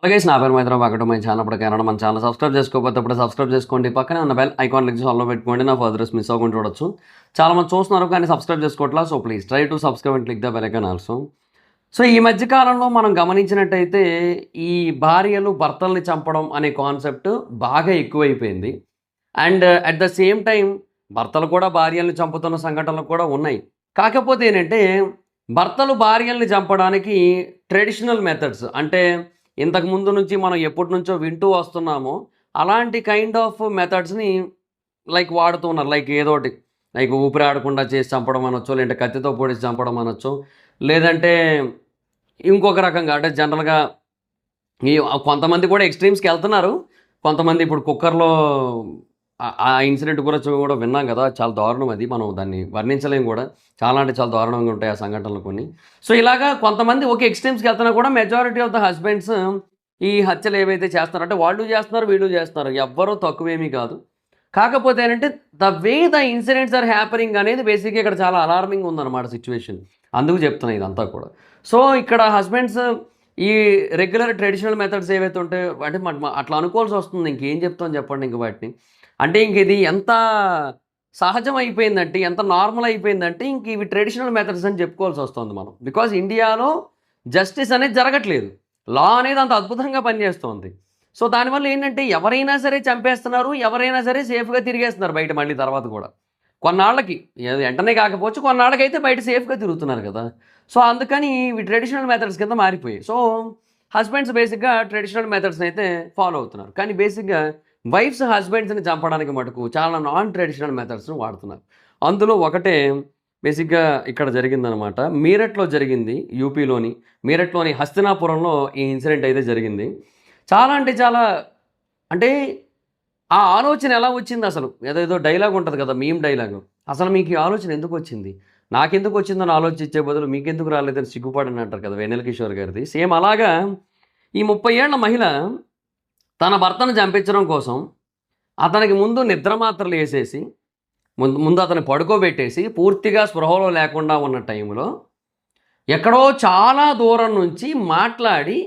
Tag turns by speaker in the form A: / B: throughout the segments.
A: అలాగే నా పేరు మైత్ర బాగటం మై ఛానల్ కన్నడ మన ఛానల్ సబ్స్క్రైబ్ చేసుకోకపోతే ఇప్పుడు సబ్స్క్రైబ్ చేసుకోండి. పక్కనే ఉన్న బెల్ ఐకాన్ క్లిక్ చేసి ఆల్లో పెట్టుకోండి. నా ఫర్దర్స్ మిస్ అవ్వకుండా చూడొచ్చు. చాలా మంది చూస్తున్నారు కానీ సబ్స్క్రైబ్ చేసుకోవట్లా. So please try to subscribe and click the bell icon also. So ఈ మధ్య కాలంలో మనం గమనించినట్టయితే ఈ భార్యలు భర్తల్ని చంపడం అనే కాన్సెప్ట్ బాగా ఎక్కువైపోయింది. And at the same time భర్తలు కూడా భార్యల్ని చంపుతున్న సంఘటనలు కూడా ఉన్నాయి. కాకపోతే ఏంటంటే భర్తలు భార్యల్ని చంపడానికి ట్రెడిషనల్ మెథడ్స్ అంటే ఇంతకు ముందు నుంచి మనం ఎప్పటి నుంచో వింటూ వస్తున్నామో అలాంటి కైండ్ ఆఫ్ మెథడ్స్ని వాడుతూ ఉన్నారు. ఏదోటి ఊపిరి ఆడకుండా చేసి చంపడం అనొచ్చు, లేదంటే కత్తితో పొడిచి చంపడం అనొచ్చు, లేదంటే ఇంకొక రకంగా అంటే జనరల్గా ఈ కొంతమంది కూడా ఎక్స్ట్రీమ్స్కి వెళ్తున్నారు. కొంతమంది ఇప్పుడు కుక్కర్లో ఆ ఇన్సిడెంట్ గురించి కూడా విన్నాం కదా, చాలా దారుణం. అది మనం దాన్ని వర్ణించలేము కూడా. చాలా అంటే చాలా దారుణంగా ఉంటాయి ఆ సంఘటనలు కొన్ని. సో ఇలాగా కొంతమంది ఒక ఎక్స్ట్రీమ్స్కి వెళ్తున్నా కూడా మెజారిటీ ఆఫ్ ద హస్బెండ్స్ ఈ హత్యలు ఏవైతే చేస్తున్నారో అంటే వాళ్ళు చేస్తున్నారు, వీళ్ళు చేస్తున్నారు, ఎవ్వరూ తక్కువేమీ కాదు. కాకపోతే ఏంటంటే the way the incidents are happening అనేది బేసిక్గా ఇక్కడ చాలా అలార్మింగ్ ఉందన్నమాట సిచ్యువేషన్. అందుకు చెప్తున్నాను ఇదంతా కూడా. సో ఇక్కడ హస్బెండ్స్ ఈ రెగ్యులర్ ట్రెడిషనల్ మెథడ్స్ ఏవైతే ఉంటాయో అంటే అట్లా అనుకోవాల్సి వస్తుంది. ఇంకేం చెప్తాం చెప్పండి ఇంక వాటిని. అంటే ఇంక ఇది ఎంత సహజం అయిపోయిందంటే, ఎంత నార్మల్ అయిపోయిందంటే ఇంక ఇవి ట్రెడిషనల్ మెథడ్స్ అని చెప్పుకోవాల్సి వస్తుంది మనం. బికాజ్ ఇండియాలో జస్టిస్ అనేది జరగట్లేదు. లా అనేది అంత అద్భుతంగా పనిచేస్తుంది. సో దానివల్ల ఏంటంటే ఎవరైనా సరే చంపేస్తున్నారు, ఎవరైనా సరే సేఫ్గా తిరిగేస్తున్నారు బయట మళ్ళీ తర్వాత కూడా. కొన్నాళ్ళకి వెంటనే కాకపోవచ్చు, కొన్నాళ్ళకైతే బయట సేఫ్గా తిరుగుతున్నారు కదా. సో అందుకని ఇవి ట్రెడిషనల్ మెథడ్స్ కింద మారిపోయాయి. సో హస్బెండ్స్ బేసిక్గా ట్రెడిషనల్ మెథడ్స్ని అయితే ఫాలో అవుతున్నారు. కానీ బేసిక్గా వైఫ్స్ హస్బెండ్స్ని చంపడానికి మటుకు చాలా నాన్ ట్రెడిషనల్ మెథడ్స్ను వాడుతున్నారు. అందులో ఒకటే బేసిక్గా ఇక్కడ జరిగిందనమాట. మీరట్లో జరిగింది, యూపీలోని మీరట్లోని హస్తినాపురంలో ఈ ఇన్సిడెంట్ అయితే జరిగింది. చాలా అంటే చాలా అంటే ఆ ఆలోచన ఎలా వచ్చింది అసలు? ఏదేదో డైలాగ్ ఉంటుంది కదా, మీమ్ డైలాగు. అసలు మీకు ఈ ఆలోచన ఎందుకు వచ్చింది, నాకెందుకు వచ్చిందని ఆలోచించే బదులు మీకెందుకు రాలేదని సిగ్గుపడని అంటారు కదా వెన్నెల కిషోర్ గారిది. సేమ్ అలాగా ఈ 30 ఏళ్ల మహిళ తన భర్తను చంపించడం కోసం అతనికి ముందు నిద్ర మాత్రలు వేసేసి ముందు అతన్ని పడుకోబెట్టేసి పూర్తిగా స్పృహలో లేకుండా ఉన్న టైంలో ఎక్కడో చాలా దూరం నుంచి మాట్లాడి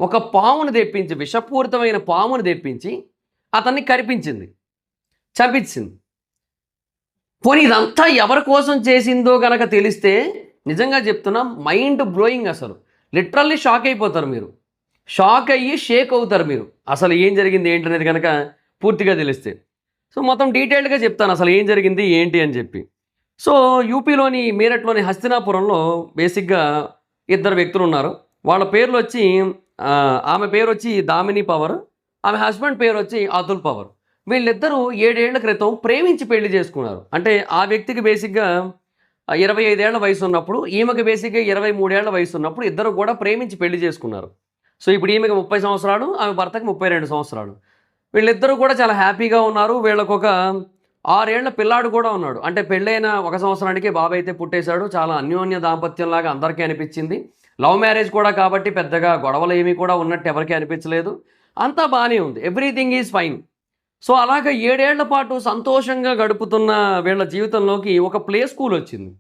A: ఒక పామును తెప్పించి, విషపూరితమైన పామును తెప్పించి అతన్ని కరిపించింది, చంపించింది. పోనీ ఇదంతా ఎవరి కోసం చేసిందో కనుక తెలిస్తే నిజంగా చెప్తున్నా మైండ్ బ్లోయింగ్. అసలు లిటరల్లీ షాక్ అయిపోతారు మీరు. షాక్ అయ్యి షేక్ అవుతారు మీరు. అసలు ఏం జరిగింది ఏంటి అనేది కనుక పూర్తిగా తెలిస్తే. సో మొత్తం డీటెయిల్డ్గా చెప్తాను అసలు ఏం జరిగింది ఏంటి అని చెప్పి. సో యూపీలోని మీరట్లోని హస్తినాపురంలో బేసిక్గా ఇద్దరు వ్యక్తులు ఉన్నారు. వాళ్ళ పేర్లు వచ్చి ఆమె పేరు వచ్చి దామిని పవర్, ఆమె హస్బెండ్ పేరు వచ్చి అతుల్ పవర్. వీళ్ళిద్దరూ 7 ఏళ్ల క్రితం ప్రేమించి పెళ్లి చేసుకున్నారు. అంటే ఆ వ్యక్తికి బేసిక్గా 25 ఏళ్ల వయసు ఉన్నప్పుడు, ఈమెకి బేసిక్గా 23 ఏళ్ల వయసు ఉన్నప్పుడు ఇద్దరు కూడా ప్రేమించి పెళ్లి చేసుకున్నారు. సో ఇప్పుడు ఈమెకి 30 సంవత్సరాలు, ఆమె భర్తకి 32 సంవత్సరాలు. వీళ్ళిద్దరూ కూడా చాలా హ్యాపీగా ఉన్నారు. వీళ్ళకు ఒక 6 ఏళ్ల పిల్లాడు కూడా ఉన్నాడు. అంటే పెళ్ళైన 1 సంవత్సరానికి బాబు అయితే పుట్టేశాడు. చాలా అన్యోన్య దాంపత్యంలాగా అందరికీ అనిపించింది. లవ్ మ్యారేజ్ కూడా కాబట్టి పెద్దగా గొడవలు ఏమీ కూడా ఉన్నట్టు ఎవరికీ అనిపించలేదు. అంతా బాగానే ఉంది, ఎవ్రీథింగ్ ఈజ్ ఫైన్. సో అలాగ 7 ఏళ్ల పాటు సంతోషంగా గడుపుతున్న వీళ్ళ జీవితంలోకి ఒక ప్లే స్కూల్ వచ్చింది.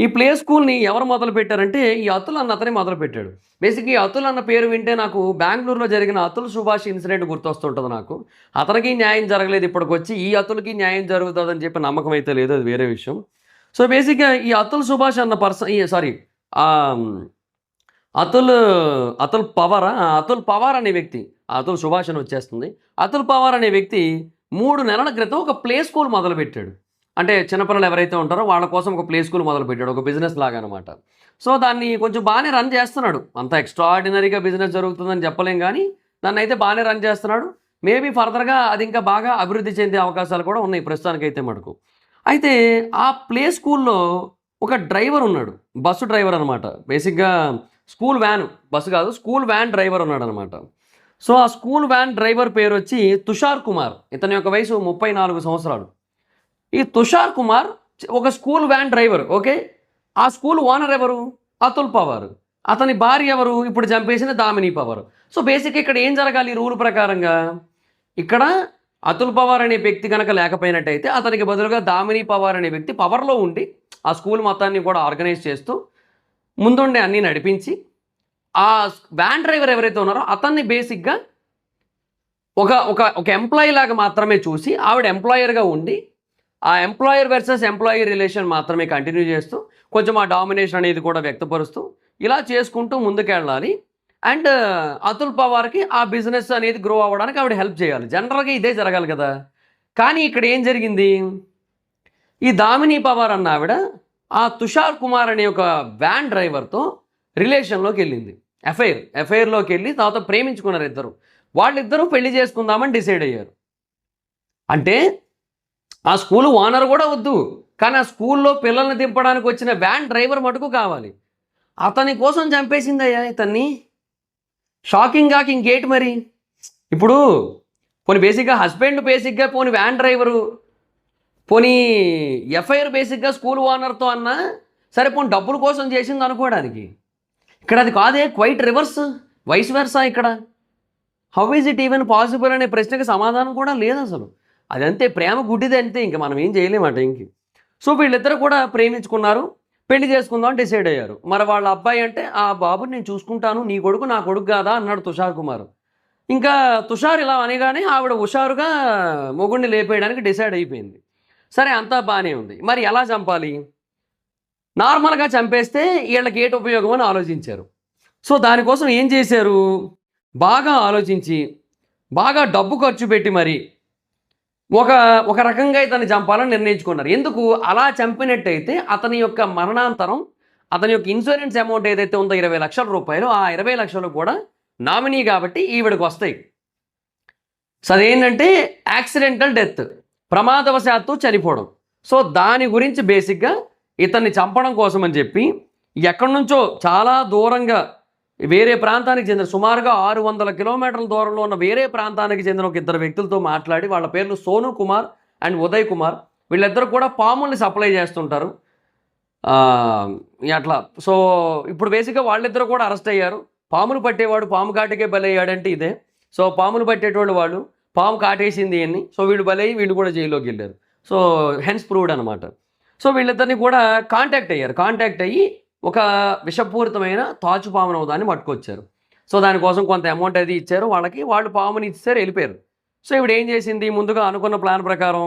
A: ఈ ప్లే స్కూల్ని ఎవరు మొదలుపెట్టారంటే ఈ అతుల్ అన్న అతనే మొదలుపెట్టాడు. బేసిక్గా ఈ అతుల్ అన్న పేరు వింటే నాకు బెంగళూరులో జరిగిన అతుల్ సుభాష్ ఇన్సిడెంట్ గుర్తొస్తుంటుంది నాకు. అతనికి న్యాయం జరగలేదు ఇప్పటికొచ్చి, ఈ అతుల్కి న్యాయం జరుగుతుందని చెప్పి నమ్మకం అయితే లేదు, అది వేరే విషయం. సో బేసిక్గా ఈ అతుల్ సుభాష్ అన్న అతుల్ పవార్ అనే వ్యక్తి, అతుల్ సుభాష్ అని వచ్చేస్తుంది. అతుల్ పవార్ అనే వ్యక్తి 3 నెలల క్రితం ఒక ప్లే స్కూల్ మొదలుపెట్టాడు. అంటే చిన్నపిల్లలు ఎవరైతే ఉంటారో వాళ్ళ కోసం ఒక ప్లే స్కూల్ మొదలుపెట్టాడు, ఒక బిజినెస్ లాగా అనమాట. సో దాన్ని కొంచెం బాగానే రన్ చేస్తున్నాడు. అంత ఎక్స్ట్రాఆర్డినరీగా బిజినెస్ జరుగుతుందని చెప్పలేం కానీ దాన్ని అయితే బాగానే రన్ చేస్తున్నాడు. మేబీ ఫర్దర్గా అది ఇంకా బాగా అభివృద్ధి చెందే అవకాశాలు కూడా ఉన్నాయి ప్రస్తుతానికైతే మటుకు. అయితే ఆ ప్లే స్కూల్లో ఒక డ్రైవర్ ఉన్నాడు, బస్సు డ్రైవర్ అనమాట. బేసిక్గా స్కూల్ వ్యాన్, బస్సు కాదు, స్కూల్ వ్యాన్ డ్రైవర్ ఉన్నాడు అనమాట. సో ఆ స్కూల్ వ్యాన్ డ్రైవర్ పేరు వచ్చి తుషార్ కుమార్. ఇతని యొక్క వయసు 34 సంవత్సరాలు. ఈ తుషార్ కుమార్ ఒక స్కూల్ వ్యాన్ డ్రైవర్, ఓకే. ఆ స్కూల్ ఓనర్ ఎవరు? అతుల్ పవార్. అతని భార్య ఎవరు? ఇప్పుడు చంపేసిన దామిని పవర్. సో బేసిక్గా ఇక్కడ ఏం జరగాలి రూల్ ప్రకారంగా? ఇక్కడ అతుల్ పవార్ అనే వ్యక్తి కనుక లేకపోయినట్టయితే అతనికి బదులుగా దామిని పవార్ అనే వ్యక్తి పవర్లో ఉండి ఆ స్కూల్ మొత్తాన్ని కూడా ఆర్గనైజ్ చేస్తూ ముందుండే అన్నీ నడిపించి ఆ వ్యాన్ డ్రైవర్ ఎవరైతే ఉన్నారో అతన్ని బేసిక్గా ఒక ఒక ఒక ఎంప్లాయీ లాగా మాత్రమే చూసి ఆవిడ ఎంప్లాయర్గా ఉండి ఆ ఎంప్లాయర్ వర్సెస్ ఎంప్లాయీ రిలేషన్ మాత్రమే కంటిన్యూ చేస్తూ కొంచెం ఆ డామినేషన్ అనేది కూడా వ్యక్తపరుస్తూ ఇలా చేసుకుంటూ ముందుకెళ్ళాలి. అండ్ అతుల్ పవార్కి ఆ బిజినెస్ అనేది గ్రో అవ్వడానికి ఆవిడ హెల్ప్ చేయాలి. జనరల్గా ఇదే జరగాలి కదా. కానీ ఇక్కడ ఏం జరిగింది, ఈ దామిని పవార్ అన్న ఆవిడ ఆ తుషార్ కుమార్ అనే ఒక వ్యాన్ డ్రైవర్తో రిలేషన్లోకి వెళ్ళింది. ఎఫ్ఐఆర్లోకి వెళ్ళి తర్వాత ప్రేమించుకున్నారు ఇద్దరు. వాళ్ళిద్దరూ పెళ్లి చేసుకుందామని డిసైడ్ అయ్యారు. అంటే ఆ స్కూల్ ఓనర్ కూడా వద్దు, కానీ ఆ స్కూల్లో పిల్లల్ని దింపడానికి వచ్చిన వ్యాన్ డ్రైవర్ మటుకు కావాలి. అతని కోసం చంపేసిందయ్యా ఇతన్ని. షాకింగ్ కాక ఇంకేటి మరి. ఇప్పుడు పోనీ బేసిక్గా హస్బెండ్, బేసిక్గా పోనీ వ్యాన్ డ్రైవరు, పోనీ ఎఫ్ఐఆర్ బేసిక్గా స్కూల్ ఓనర్తో అన్నా సరే, పోనీ డబ్బుల కోసం చేసింది అనుకోవడానికి. ఇక్కడ అది కాదే, క్వైట్ రివర్స్, వైస్ వెర్సా. ఇక్కడ how is it even possible అనే ప్రశ్నకి సమాధానం కూడా లేదు అసలు. అదంతే, ప్రేమ గుడ్డిది అంతే, ఇంక మనం ఏం చేయలేమట ఇంక. సో వీళ్ళిద్దరు కూడా ప్రేమించుకున్నారు, పెళ్లి చేసుకుందాం అని డిసైడ్ అయ్యారు. మరి వాళ్ళ అబ్బాయి అంటే ఆ బాబుని నేను చూసుకుంటాను, నీ కొడుకు నా కొడుకు కాదా అన్నాడు తుషార్ కుమార్. ఇంకా తుషార్ ఇలా అనగానే ఆవిడ హుషారుగా మొగుడిని లేపేయడానికి డిసైడ్ అయిపోయింది. సరే, అంతా బాగానే ఉంది. మరి ఎలా చంపాలి? నార్మల్గా చంపేస్తే వీళ్ళకి ఏటి ఉపయోగం అని ఆలోచించారు. సో దానికోసం ఏం చేశారు, బాగా ఆలోచించి బాగా డబ్బు ఖర్చు పెట్టి మరి ఒక ఒక రకంగా ఇతన్ని చంపాలని నిర్ణయించుకున్నారు. ఎందుకు అలా చంపినట్టయితే అతని యొక్క మరణాంతరం, అతని యొక్క ఇన్సూరెన్స్ అమౌంట్ ఏదైతే ఉందో 20 లక్షల రూపాయలు, ఆ 20 లక్షలు కూడా నామినీ కాబట్టి ఈవిడికి వస్తాయి. సో అదేంటంటే యాక్సిడెంటల్ డెత్, ప్రమాదవశాత్తు చనిపోవడం. సో దాని గురించి బేసిక్గా ఇతన్ని చంపడం కోసం అని చెప్పి ఎక్కడి నుంచో చాలా దూరంగా వేరే ప్రాంతానికి చెందిన సుమారుగా 600 కిలోమీటర్ల దూరంలో ఉన్న వేరే ప్రాంతానికి చెందిన ఒక ఇద్దరు వ్యక్తులతో మాట్లాడి, వాళ్ళ పేర్లు సోను కుమార్ అండ్ ఉదయ్ కుమార్, వీళ్ళిద్దరు కూడా పాముల్ని సప్లై చేస్తుంటారు అట్లా. సో ఇప్పుడు బేసిక్గా వాళ్ళిద్దరు కూడా అరెస్ట్ అయ్యారు. పాములు పట్టేవాడు పాము కాటికే బలయ్యాడంటే ఇదే. సో పాములు పట్టేటోళ్ళు వాళ్ళు, పాము కాటేసింది అని, సో వీళ్ళు బలయ్యి వీళ్ళు కూడా జైల్లోకి వెళ్ళారు. సో హెన్స్ ప్రూవ్డ్ అనమాట. సో వీళ్ళిద్దరిని కూడా కాంటాక్ట్ అయ్యి ఒక విషపూరితమైన తాచుపామును దాన్ని పట్టుకొచ్చారు. సో దానికోసం కొంత అమౌంట్ అది ఇచ్చారు వాళ్ళకి, వాళ్ళు పాముని ఇచ్చారు, వెళ్ళిపోయారు. సో ఇప్పుడు ఏం చేసింది, ముందుగా అనుకున్న ప్లాన్ ప్రకారం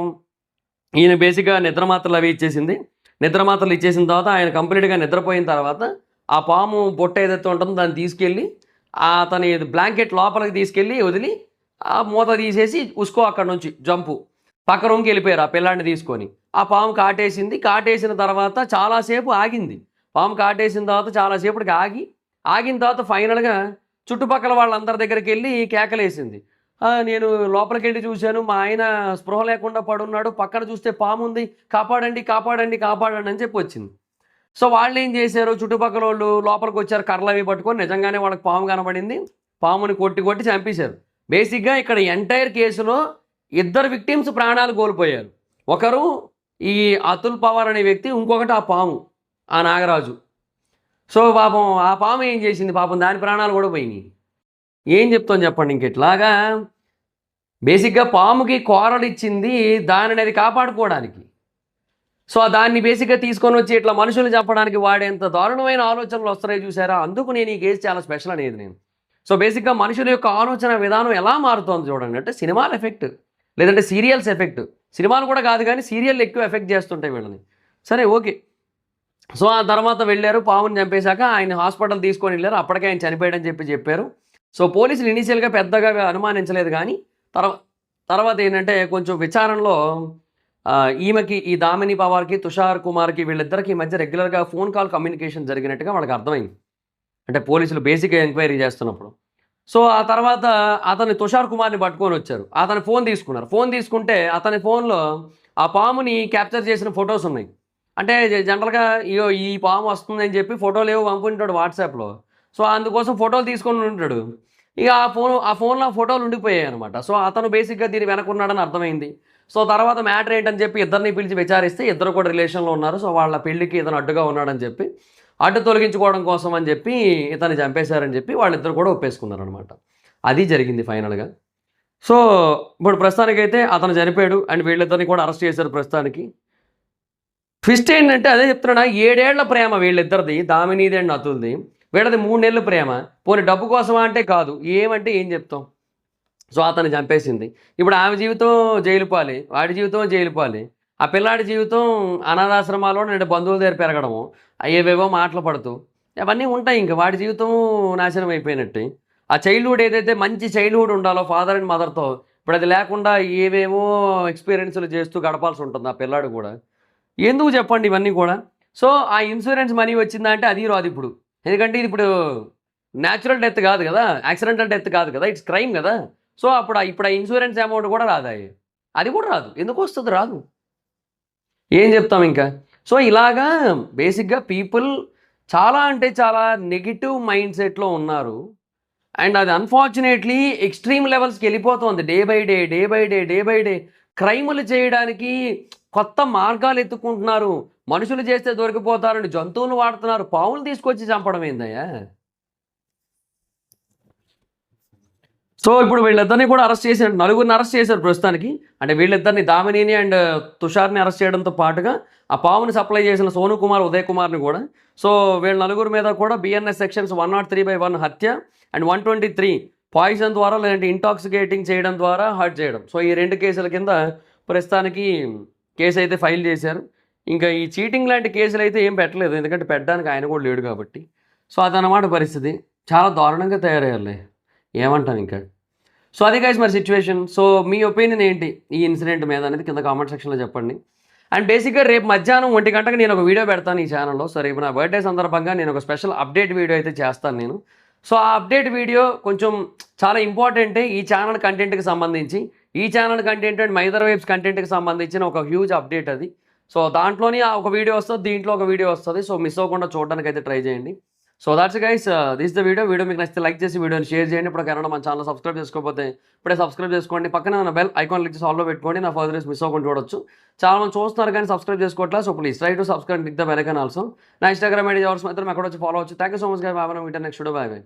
A: ఈయన బేసిక్గా నిద్రమాత్రలు అవి ఇచ్చేసింది. నిద్రమాత్రలు ఇచ్చేసిన తర్వాత ఆయన కంప్లీట్గా నిద్రపోయిన తర్వాత ఆ పాము బొట్ట ఏదైతే ఉంటుందో దాన్ని తీసుకెళ్ళి అతని బ్లాంకెట్ లోపలికి తీసుకెళ్ళి వదిలి ఆ మూత తీసేసి ఉసుకో అక్కడ నుంచి జంపు పక్క రూమ్కి వెళ్ళిపోయారు ఆ పిల్లాడిని తీసుకొని. ఆ పాము కాటేసిన తర్వాత చాలాసేపు ఆగింది. పాము కాటేసిన తర్వాత చాలాసేపటికి ఆగిన తర్వాత ఫైనల్గా చుట్టుపక్కల వాళ్ళందరి దగ్గరికి వెళ్ళి కేకలేసింది. నేను లోపలికి వెళ్ళి చూశాను, మా ఆయన స్పృహ లేకుండా పడున్నాడు, పక్కన చూస్తే పాము ఉంది, కాపాడండి కాపాడండి కాపాడండి అని చెప్పి వచ్చింది. సో వాళ్ళు ఏం చేశారు, చుట్టుపక్కల వాళ్ళు లోపలికి వచ్చారు, కర్రలు అవి పట్టుకొని. నిజంగానే వాళ్ళకి పాము కనబడింది, పాముని కొట్టి చంపేశారు. బేసిక్గా ఇక్కడ ఎంటైర్ కేసులో ఇద్దరు విక్టిమ్స్ ప్రాణాలు కోల్పోయారు. ఒకరు ఈ అతుల్ పవార్ అనే వ్యక్తి, ఇంకొకటి ఆ పాము, ఆ నాగరాజు. సో పాపం ఆ పాము ఏం చేసింది, పాపం దాని ప్రాణాలు కూడా పోయినాయి. ఏం చెప్తాం చెప్పండి. ఇంకెట్లాగా బేసిక్గా పాముకి కోరలు ఇచ్చింది దానిని అది కాపాడుకోవడానికి. సో దాన్ని బేసిక్గా తీసుకొని వచ్చి ఇట్లా మనుషులు చంపడానికి వాడేంత దారుణమైన ఆలోచనలు వస్తున్నాయి చూసారా. అందుకు నేను ఈ కేసు చాలా స్పెషల్ అనేది నేను. సో బేసిక్గా మనుషుల యొక్క ఆలోచన విధానం ఎలా మారుతోంది చూడండి. అంటే సినిమాల ఎఫెక్ట్, లేదంటే సీరియల్స్ ఎఫెక్ట్. సినిమాలు కూడా కాదు కానీ సీరియల్ ఎక్కువ ఎఫెక్ట్ చేస్తుంటాయి వీళ్ళని. సరే, ఓకే. సో ఆ తర్వాత వెళ్ళారు, పాముని చంపేశాక ఆయన హాస్పిటల్ తీసుకొని వెళ్ళారు. అప్పటికే ఆయన చనిపోయాడని చెప్పారు. సో పోలీసులు ఇనీషియల్గా పెద్దగా అనుమానించలేదు. కానీ తర్వాత ఏంటంటే కొంచెం విచారణలో ఈమెకి, ఈ దామిని పవార్కి, తుషార్ కుమార్కి, వీళ్ళిద్దరికి మధ్య రెగ్యులర్గా ఫోన్ కాల్ కమ్యూనికేషన్ జరిగినట్టుగా వాళ్ళకి అర్థమైంది. అంటే పోలీసులు బేసిక్గా ఎంక్వైరీ చేస్తున్నప్పుడు. సో ఆ తర్వాత అతని తుషార్ కుమార్ని పట్టుకొని వచ్చారు. అతని ఫోన్ తీసుకున్నారు. ఫోన్ తీసుకుంటే అతని ఫోన్లో ఆ పాముని క్యాప్చర్ చేసిన ఫొటోస్ ఉన్నాయి. అంటే జనరల్గా ఈ పాము వస్తుందని చెప్పి ఫోటోలు ఏవో పంపుంటాడు వాట్సాప్లో. సో అందుకోసం ఫోటోలు తీసుకొని ఉంటాడు. ఇక ఆ ఫోన్లో ఫోటోలు ఉండిపోయాయి అనమాట. సో అతను బేసిక్గా దీన్ని వెనక్కున్నాడని అర్థమైంది. సో తర్వాత మ్యాటర్ ఏంటని చెప్పి ఇద్దరిని పిలిచి విచారిస్తే ఇద్దరు కూడా రిలేషన్లో ఉన్నారు. సో వాళ్ళ పెళ్లికి ఇతను అడ్డుగా ఉన్నాడని చెప్పి, అడ్డు తొలగించుకోవడం కోసం అని చెప్పి ఇతన్ని చంపేశారని చెప్పి వాళ్ళిద్దరు కూడా ఒప్పేసుకున్నారు అనమాట. అది జరిగింది ఫైనల్గా. సో ఇప్పుడు ప్రస్తుతానికైతే అతను చనిపోయాడు అండ్ వీళ్ళిద్దరిని కూడా అరెస్ట్ చేశారు ప్రస్తుతానికి. ట్విస్ట్ ఏంటంటే అదే చెప్తున్నా, 7 ఏళ్ల ప్రేమ వీళ్ళిద్దరిది, దామినీది అండ్ అతుల్ది. వీళ్ళది 3 నెలలు ప్రేమ. పోనీ డబ్బు కోసమా అంటే కాదు. ఏమంటే ఏం చెప్తాం? సో, అతన్ని చంపేసింది. ఇప్పుడు ఆమె జీవితం జైలు పాలే. వాడి జీవితం జైలు పాలే. ఆ పిల్లాడి జీవితం అనాథాశ్రమాల్లో లేదంటే బంధువుల దగ్గర పెరగడము. ఏవేవో మాటలు పడుతూ అవన్నీ ఉంటాయి ఇంక. వాడి జీవితం నాశనం అయిపోయినట్టే. ఆ చైల్డ్‌హుడ్ ఏదైతే మంచి చైల్డ్‌హుడ్ ఉండాలో ఫాదర్ అండ్ మదర్‌తో ఇప్పుడు అది లేకుండా ఏవేవో ఎక్స్‌పీరియన్స్‌లు చేస్తూ గడపాల్సి ఉంటుంది ఆ పిల్లాడు కూడా. ఎందుకు చెప్పండి ఇవన్నీ కూడా? సో, ఆ ఇన్సూరెన్స్ మనీ వచ్చిందా అంటే అది రాదిప్పుడు. ఎందుకంటే ఇది ఇప్పుడు న్యాచురల్ డెత్ కాదు గదా! యాక్సిడెంటల్ డెత్ కాదు కదా! ఇట్స్ క్రైమ్ గదా! సో, ఇప్పుడు ఆ ఇన్సూరెన్స్ అమౌంట్ కూడా రాదాయె. అది కూడా రాదు. ఎందుకొస్తది? రాదు. ఏం చెప్తాం ఇంకా? సో, ఇలాగా బేసిక్‌గా పీపుల్ చాలా అంటే చాలా నెగెటివ్ మైండ్ సెట్‌లో ఉన్నారు. అండ్ అది అన్‌ఫార్చునేట్‌లీ ఎక్స్‌ట్రీమ్ లెవెల్స్‌కెళ్ళిపోతోంది. Day by day, day by day, day by day. క్రైములు చేయడానికి కొత్త మార్గాలు ఎతుక్కుంటున్నారు. మనుషులు చేస్తే దొరికిపోతారని జంతువులు వాడుతున్నారు. పావులు తీసుకొచ్చి చంపడం ఏందయ్యా? సో, ఇప్పుడు వీళ్ళిద్దరిని కూడా అరెస్ట్ చేసారు. నలుగురిని అరెస్ట్ చేశారు ప్రస్తుతానికి. అంటే వీళ్ళిద్దరిని దామినిని అండ్ తుషార్‌ని అరెస్ట్ చేయడంతో పాటుగా, ఆ పాముని సప్లై చేసిన సోను కుమార్, ఉదయ్ కుమార్‌ని కూడా. సో, వీళ్ళ నలుగురి మీద కూడా బీఎన్ఎస్ సెక్షన్స్ 103/1 హత్య అండ్ 123 పాయిజన్ ద్వారా లేదంటే ఇంటాక్సికేటింగ్ చేయడం ద్వారా హర్ట్ చేయడం. సో, ఈ 2 కేసుల కింద ప్రస్తుతానికి కేసయితే ఫైల్ చేశారు. ఇంకా ఈ చీటింగ్ లాంటి కేసులైతే ఏం పెట్టలేదు. ఎందుకంటే పెట్టడానికి ఆయన కూడా లేడు కాబట్టి. సో, అదనమాట పరిస్థితి. చాలా దారుణంగా తయారయ్యారులే. ఏమంటాం ఇంకా? సో, అది గైస్ మరి సిట్యుయేషన్. సో, మీ ఒపీనియన్ ఏంటి ఈ ఇన్సిడెంట్ మీద అనేది కింద కామెంట్ సెక్షన్‌లో చెప్పండి. అండ్ బేసిక్‌గా రేపు మధ్యాహ్నం 1 గంటకి నేను ఒక వీడియో పెడతాను ఈ ఛానెల్‌లో. సో, రేపు నా బర్త్‌డే సందర్భంగా నేను ఒక స్పెషల్ అప్డేట్ వీడియో అయితే చేస్తాను నేను. సో, ఆ అప్డేట్ వీడియో కొంచెం చాలా ఇంపార్టెంటే ఈ ఛానెల్ కంటెంట్‌కి సంబంధించి. ఈ ఛానెల్ కంటెంట్ అండ్ మైదర్ వైబ్స్ కంటెంట్‌కి సంబంధించిన ఒక హ్యూజ్ అప్డేట్ అది. సో, దాంట్లోని ఒక వీడియో వస్తది. దీంట్లో ఒక వీడియో వస్తది. సో, మిస్ అవ్వకుండా చూడడానికైతే ట్రై చేయండి. So that's guys this the video. Video మీకు నచ్చితే లైక్ చేసి వీడియోని షేర్ చేయండి. ఇప్పుడు కన్నా మన ఛానల్ సబ్స్క్రైబ్ చేసుకోకపోతే ఇప్పుడే సబ్స్క్రైబ్ చేసుకోండి. పక్కన ఉన్న బెల్ ఐకాన్ క్లిక్ చేసి ఆల్‌లో పెట్టుకోండి. నా ఫర్దర్ మిస్ అవ్వకుండా చూడొచ్చు. చాలా మంది చూస్తున్నారు కానీ సబ్స్క్రైబ్ చేసుకోవట్లేదు. So please try to subscribe click the bell icon also. నా ఇన్‌స్టాగ్రామ్ ఐడీ ఎవరు మాత్రం అక్కడ వచ్చి ఫాలో అవ్వచ్చు. Thank you so much guys. Bye. Next video. Bye by.